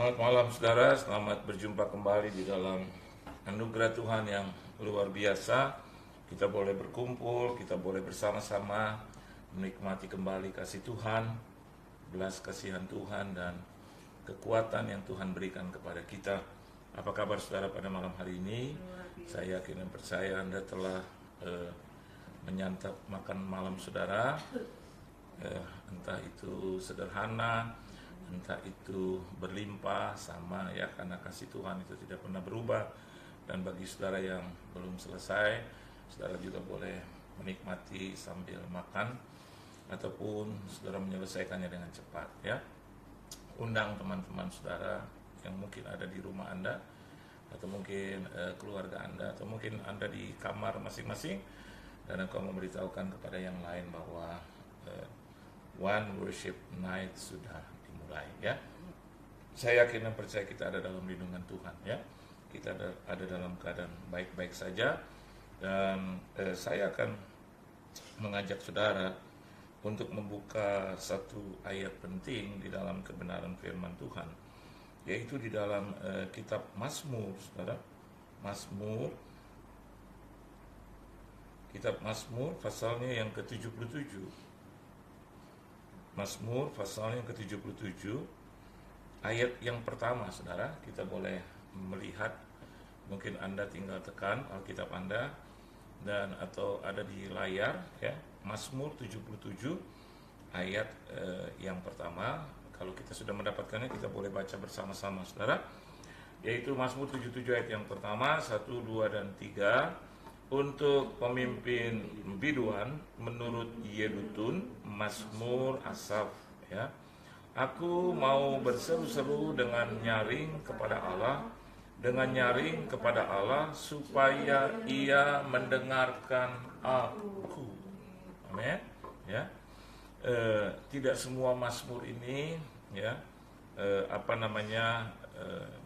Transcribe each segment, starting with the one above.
Selamat malam saudara, selamat berjumpa kembali di dalam anugerah Tuhan yang luar biasa. Kita boleh berkumpul, kita boleh bersama-sama menikmati kembali kasih Tuhan, belas kasihan Tuhan dan kekuatan yang Tuhan berikan kepada kita. Apa kabar saudara pada malam hari ini? Saya yakin dan percaya Anda telah menyantap makan malam saudara, entah itu sederhana, entah itu berlimpah, sama ya, karena kasih Tuhan itu tidak pernah berubah. Dan bagi saudara yang belum selesai, saudara juga boleh menikmati sambil makan, ataupun saudara menyelesaikannya dengan cepat ya. Undang teman-teman saudara yang mungkin ada di rumah Anda, atau mungkin keluarga Anda, atau mungkin Anda di kamar masing-masing, dan engkau memberitahukan kepada yang lain bahwa One Worship Night sudah dimulai ya. Saya yakin dan percaya kita ada dalam lindungan Tuhan ya. Kita ada dalam keadaan baik-baik saja. Dan saya akan mengajak saudara untuk membuka satu ayat penting di dalam kebenaran firman Tuhan, yaitu di dalam kitab Mazmur, saudara. Kitab Mazmur pasalnya yang ke-77. Mazmur pasalnya yang ke-77, ayat yang pertama, saudara. Kita boleh melihat, mungkin Anda tinggal tekan Alkitab Anda dan atau ada di layar ya. Mazmur 77 ayat yang pertama. Kalau kita sudah mendapatkannya, kita boleh baca bersama-sama saudara, yaitu Mazmur 77 ayat yang pertama, 1, 2, dan 3. Untuk pemimpin biduan menurut Yedutun, Mazmur Asaf ya. Aku mau berseru-seru dengan nyaring kepada Allah, supaya Ia mendengarkan aku. Amin ya. Tidak semua mazmur ini ya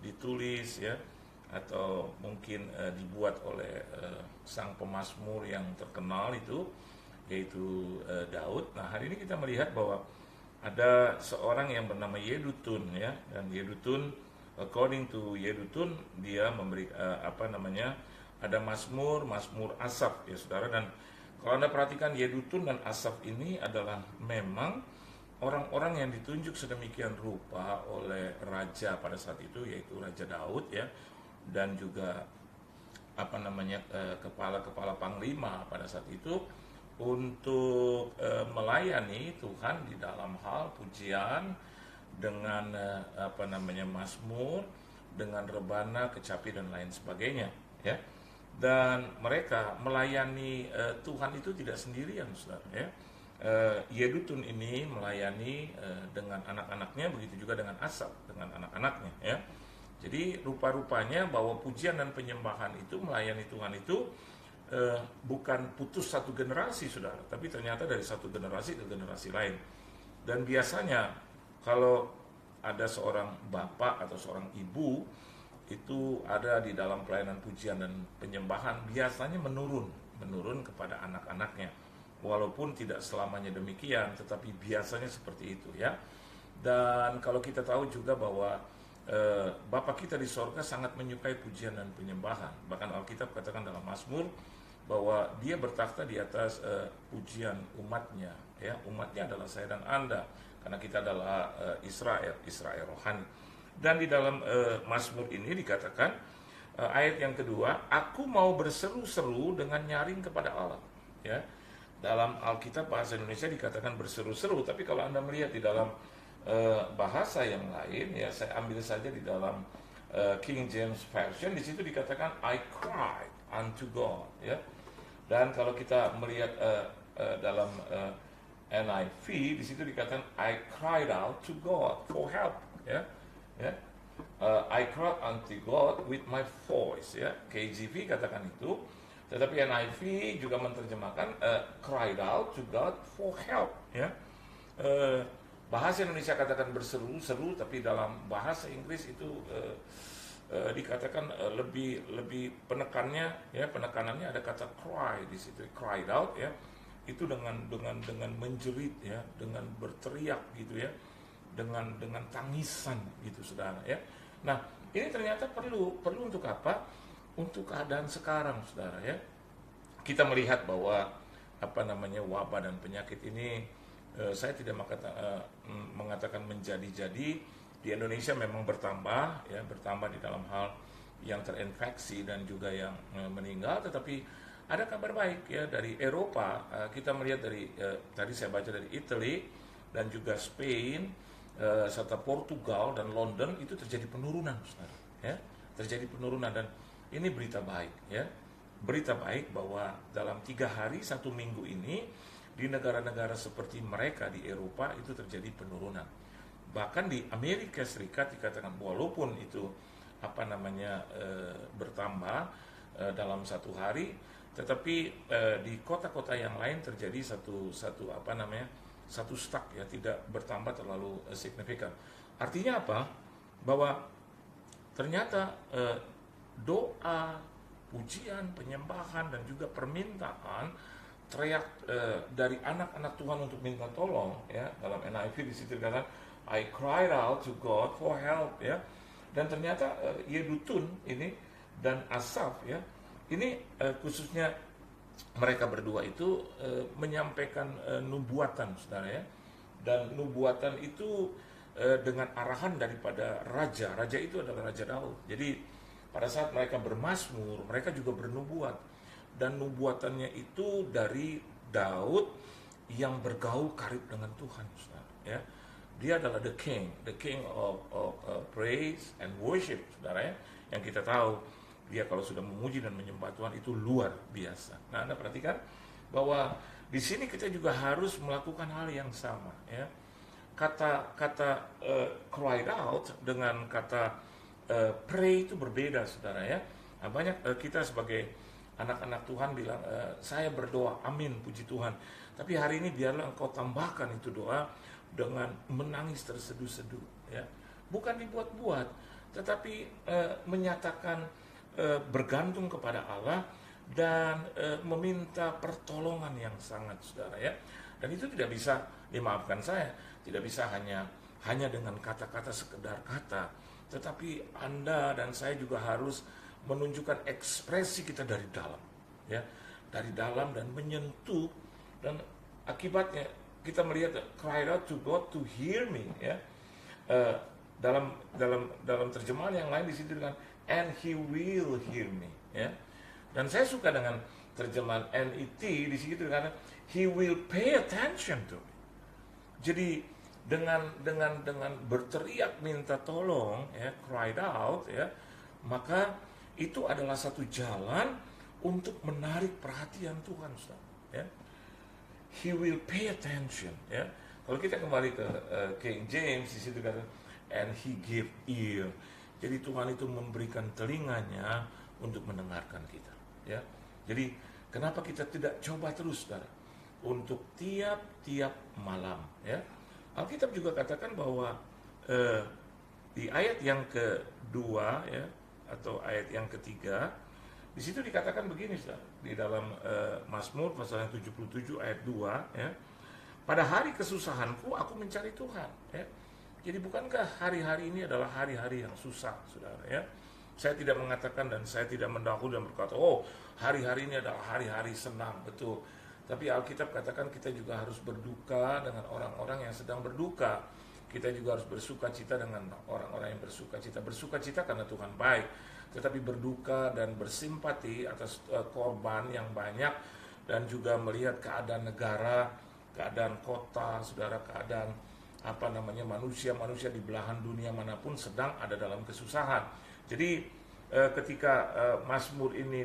ditulis ya, atau mungkin dibuat oleh sang pemazmur yang terkenal itu, yaitu Daud. Nah, hari ini kita melihat bahwa ada seorang yang bernama Yedutun ya, dan Yedutun, according to Yedutun, dia memberi ada mazmur Asaf ya saudara. Dan kalau Anda perhatikan, Yedutun dan Asaf ini adalah memang orang-orang yang ditunjuk sedemikian rupa oleh raja pada saat itu, yaitu Raja Daud ya, dan juga kepala-kepala panglima pada saat itu, untuk melayani Tuhan di dalam hal pujian dengan mazmur, dengan rebana, kecapi dan lain sebagainya ya. Dan mereka melayani Tuhan itu tidak sendirian saudara ya. Yedutun ini melayani dengan anak-anaknya, begitu juga dengan Asaf dengan anak-anaknya ya. Jadi rupa-rupanya bahwa pujian dan penyembahan itu, melayani Tuhan itu bukan putus satu generasi saudara, tapi ternyata dari satu generasi ke generasi lain. Dan biasanya kalau ada seorang bapak atau seorang ibu itu ada di dalam pelayanan pujian dan penyembahan, biasanya menurun kepada anak-anaknya. Walaupun tidak selamanya demikian, tetapi biasanya seperti itu ya. Dan kalau kita tahu juga bahwa Bapa kita di sorga sangat menyukai pujian dan penyembahan. Bahkan Alkitab katakan dalam Mazmur bahwa Dia bertakhta di atas pujian umatnya ya. Umatnya adalah saya dan Anda, karena kita adalah Israel rohani. Dan di dalam Mazmur ini dikatakan ayat yang kedua, aku mau berseru-seru dengan nyaring kepada Allah ya. Dalam Alkitab bahasa Indonesia dikatakan berseru-seru, tapi kalau Anda melihat di dalam bahasa yang lain ya, saya ambil saja di dalam King James Version, di situ dikatakan I cried unto God ya. Dan kalau kita melihat dalam NIV, di situ dikatakan I cried out to God for help ya. I cried unto God with my voice ya. KJV katakan itu, tetapi NIV juga menerjemahkan cried out to God for help ya. Bahasa Indonesia katakan berseru-seru, tapi dalam bahasa Inggris itu dikatakan lebih penekanannya ada kata cry di situ, cried out ya. Itu dengan menjerit ya, dengan berteriak gitu ya. dengan tangisan gitu saudara ya. Nah ini ternyata perlu untuk apa? Untuk keadaan sekarang saudara ya. Kita melihat bahwa wabah dan penyakit ini, saya tidak mengatakan menjadi-jadi. Di Indonesia memang bertambah di dalam hal yang terinfeksi dan juga yang meninggal, tetapi ada kabar baik ya dari Eropa. Kita melihat dari tadi saya baca dari Italy dan juga Spain, serta Portugal dan London itu terjadi penurunan saudara ya. Terjadi penurunan, dan ini berita baik ya. Berita baik bahwa dalam 3 hari 1 minggu ini di negara-negara seperti mereka di Eropa itu terjadi penurunan. Bahkan di Amerika Serikat dikatakan walaupun itu bertambah dalam 1 hari, tetapi di kota-kota yang lain terjadi satu stuck ya, tidak bertambah terlalu signifikan. Artinya apa? Bahwa ternyata doa, pujian, penyembahan dan juga permintaan, teriak dari anak-anak Tuhan untuk minta tolong ya. Dalam NIV di situ dikatakan I cried out to God for help ya. Dan ternyata Yedutun ini dan Asaf ya, ini khususnya mereka berdua itu menyampaikan nubuatan saudara ya. Dan nubuatan itu dengan arahan daripada raja. Raja itu adalah Raja Daud. Jadi pada saat mereka bermazmur, mereka juga bernubuat. Dan nubuatannya itu dari Daud yang bergaul karib dengan Tuhan saudara ya. Dia adalah the king of praise and worship saudara ya. Yang kita tahu dia kalau sudah memuji dan menyembah Tuhan itu luar biasa. Nah, Anda perhatikan bahwa di sini kita juga harus melakukan hal yang sama ya. Kata cried out dengan kata pray itu berbeda saudara ya. Nah, banyak kita sebagai anak-anak Tuhan bilang saya berdoa amin puji Tuhan. Tapi hari ini biarlah engkau tambahkan itu doa dengan menangis terseduh-seduh ya. Bukan dibuat-buat, tetapi menyatakan bergantung kepada Allah dan meminta pertolongan yang sangat saudara ya. Dan itu tidak bisa, dimaafkan saya, tidak bisa hanya dengan kata-kata, sekedar kata, tetapi Anda dan saya juga harus menunjukkan ekspresi kita dari dalam ya, dari dalam dan menyentuh. Dan akibatnya kita melihat cried out to God to hear me ya. Dalam terjemahan yang lain di situ dengan and he will hear me ya. Dan saya suka dengan terjemahan NET di situ karena he will pay attention to me. Jadi dengan berteriak minta tolong ya, cried out ya, maka itu adalah satu jalan untuk menarik perhatian Tuhan ya. He will pay attention ya. Kalau kita kembali ke King James di situ kata and he gave ear. Jadi Tuhan itu memberikan telinganya untuk mendengarkan kita ya. Jadi kenapa kita tidak coba terus saudara untuk tiap-tiap malam ya. Alkitab juga katakan bahwa di ayat yang kedua ya, atau ayat yang ketiga, di situ dikatakan begini saudara, di dalam Mazmur pasal yang 77 ayat 2 ya. Pada hari kesusahanku aku mencari Tuhan ya. Jadi bukankah hari-hari ini adalah hari-hari yang susah saudara ya. Saya tidak mengatakan dan saya tidak mendahului dan berkata oh hari-hari ini adalah hari-hari senang, betul. Tapi Alkitab katakan kita juga harus berduka dengan orang-orang yang sedang berduka. Kita juga harus bersuka cita dengan orang-orang yang bersuka cita. Bersuka cita karena Tuhan baik, tetapi berduka dan bersimpati atas korban yang banyak, dan juga melihat keadaan negara, keadaan kota, saudara, keadaan manusia-manusia di belahan dunia manapun sedang ada dalam kesusahan. Jadi ketika Mazmur ini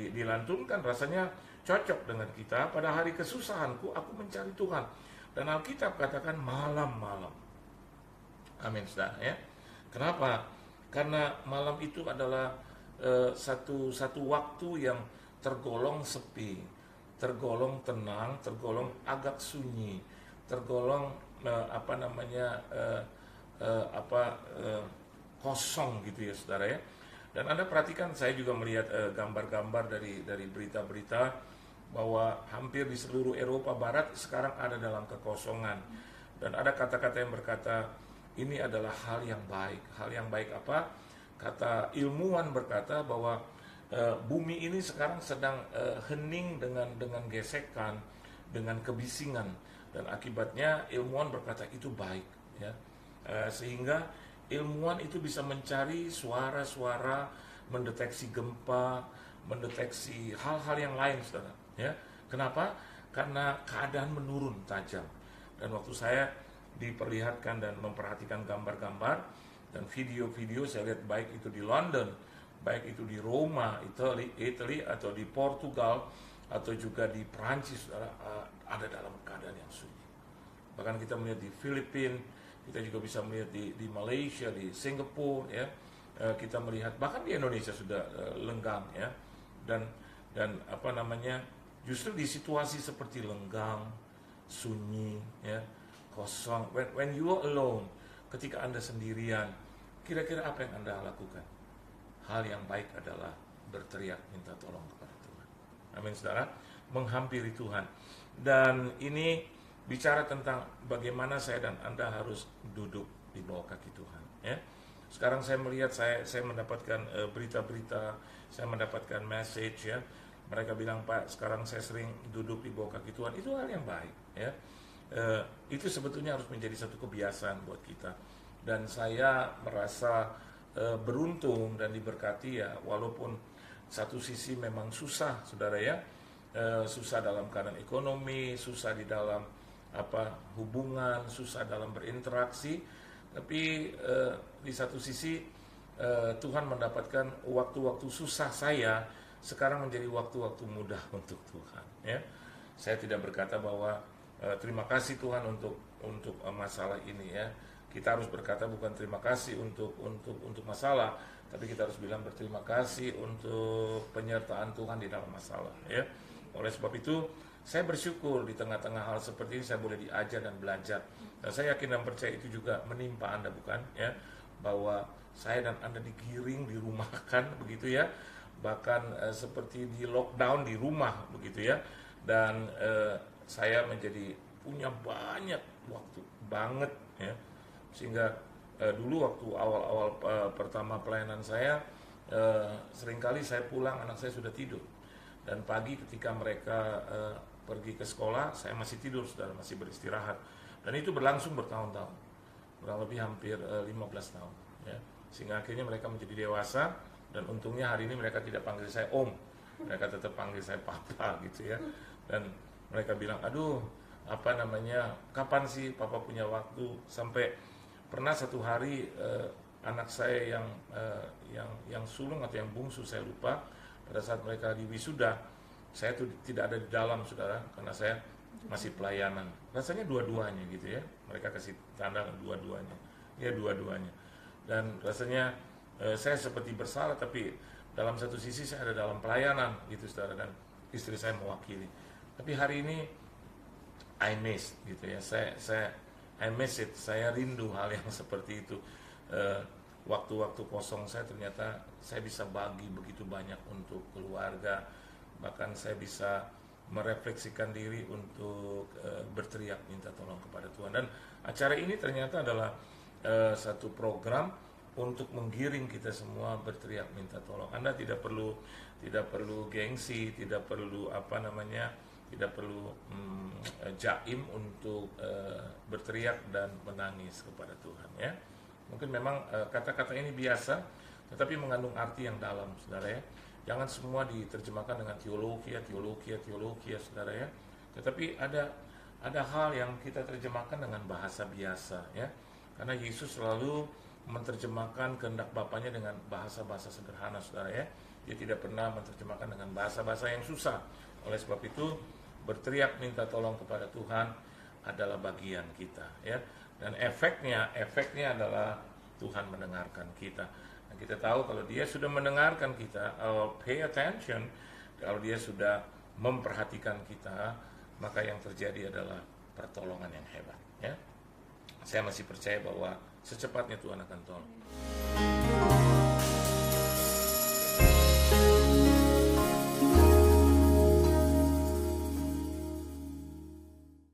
dilantunkan, rasanya cocok dengan kita. Pada hari kesusahanku aku mencari Tuhan. Dan Alkitab katakan malam-malam. Amin saudara ya. Kenapa? Karena malam itu adalah satu waktu yang tergolong sepi, tergolong tenang, tergolong agak sunyi, tergolong kosong gitu ya saudara ya. Dan Anda perhatikan, saya juga melihat gambar-gambar dari berita-berita bahwa hampir di seluruh Eropa Barat sekarang ada dalam kekosongan. Dan ada kata-kata yang berkata, ini adalah hal yang baik. Hal yang baik apa? Kata ilmuwan berkata bahwa bumi ini sekarang sedang hening dengan gesekan, dengan kebisingan, dan akibatnya ilmuwan berkata itu baik, ya. Sehingga ilmuwan itu bisa mencari suara-suara, mendeteksi gempa, mendeteksi hal-hal yang lain, saudara. Ya, kenapa? Karena keadaan menurun tajam. Dan waktu saya diperlihatkan dan memperhatikan gambar-gambar dan video-video, saya lihat baik itu di London, baik itu di Roma, Italy atau di Portugal, atau juga di Prancis, ada dalam keadaan yang sunyi. Bahkan kita melihat di Filipina, kita juga bisa melihat di Malaysia, di Singapura, ya. Kita melihat bahkan di Indonesia sudah lenggang, ya. Dan apa namanya, justru di situasi seperti lenggang, sunyi, ya, kosong, when you are alone, ketika Anda sendirian, kira-kira apa yang Anda lakukan? Hal yang baik adalah berteriak minta tolong kepada Tuhan. Amin, saudara. Menghampiri Tuhan. Dan ini bicara tentang bagaimana saya dan Anda harus duduk di bawah kaki Tuhan, ya. Sekarang saya melihat, saya mendapatkan berita-berita, saya mendapatkan message, ya. Mereka bilang, Pak, sekarang saya sering duduk di bawah kaki Tuhan. Itu hal yang baik, ya. Itu sebetulnya harus menjadi satu kebiasaan buat kita. Dan saya merasa beruntung dan diberkati, ya, walaupun satu sisi memang susah, saudara, ya. Susah dalam keadaan ekonomi, susah di dalam hubungan, susah dalam berinteraksi, tapi di satu sisi Tuhan mendapatkan waktu-waktu susah saya sekarang menjadi waktu-waktu mudah untuk Tuhan, ya. Saya tidak berkata bahwa terima kasih Tuhan untuk masalah ini, ya. Kita harus berkata bukan terima kasih untuk masalah, tapi kita harus bilang berterima kasih untuk penyertaan Tuhan di dalam masalah, ya. Oleh sebab itu, saya bersyukur di tengah-tengah hal seperti ini saya boleh diajar dan belajar. Dan saya yakin dan percaya itu juga menimpa Anda, bukan, ya, bahwa saya dan Anda digiring, dirumahkan, begitu, ya. Bahkan seperti di lockdown di rumah, begitu, ya. Dan saya menjadi punya banyak waktu banget, ya. Sehingga dulu waktu awal-awal pertama pelayanan saya, seringkali saya pulang anak saya sudah tidur, dan pagi ketika mereka pergi ke sekolah saya masih tidur, saudara, masih beristirahat. Dan itu berlangsung bertahun-tahun, kurang lebih hampir 15 tahun, ya. Sehingga akhirnya mereka menjadi dewasa, dan untungnya hari ini mereka tidak panggil saya om, mereka tetap panggil saya papa, gitu, ya. Dan mereka bilang, aduh, kapan sih papa punya waktu? Sampai pernah satu hari anak saya yang sulung atau yang bungsu, saya lupa, pada saat mereka di wisuda, saya tuh tidak ada di dalam, saudara, karena saya masih pelayanan. Rasanya dua-duanya, gitu, ya. Mereka kasih tanda dua-duanya, ya, dua-duanya. Dan rasanya saya seperti bersalah, tapi dalam satu sisi saya ada dalam pelayanan, gitu, saudara, dan istri saya mewakili. Tapi hari ini I miss, gitu, ya. I miss it. Saya rindu hal yang seperti itu. Waktu-waktu kosong saya ternyata saya bisa bagi begitu banyak untuk keluarga. Bahkan saya bisa merefleksikan diri untuk berteriak minta tolong kepada Tuhan. Dan acara ini ternyata adalah satu program untuk menggiring kita semua berteriak minta tolong. Anda tidak perlu gengsi, tidak perlu tidak perlu jaim untuk berteriak dan menangis kepada Tuhan, ya. Mungkin memang kata-kata ini biasa, tetapi mengandung arti yang dalam, saudara, ya. Jangan semua diterjemahkan dengan teologi, saudara, ya. Tetapi ada hal yang kita terjemahkan dengan bahasa biasa, ya. Karena Yesus selalu menerjemahkan kehendak Bapaknya dengan bahasa-bahasa sederhana, saudara, ya. Dia tidak pernah menerjemahkan dengan bahasa-bahasa yang susah. Oleh sebab itu, berteriak minta tolong kepada Tuhan adalah bagian kita, ya. Dan efeknya adalah Tuhan mendengarkan kita. Dan kita tahu kalau Dia sudah mendengarkan kita, pay attention, kalau Dia sudah memperhatikan kita, maka yang terjadi adalah pertolongan yang hebat, ya. Saya masih percaya bahwa secepatnya Tuhan akan tolong.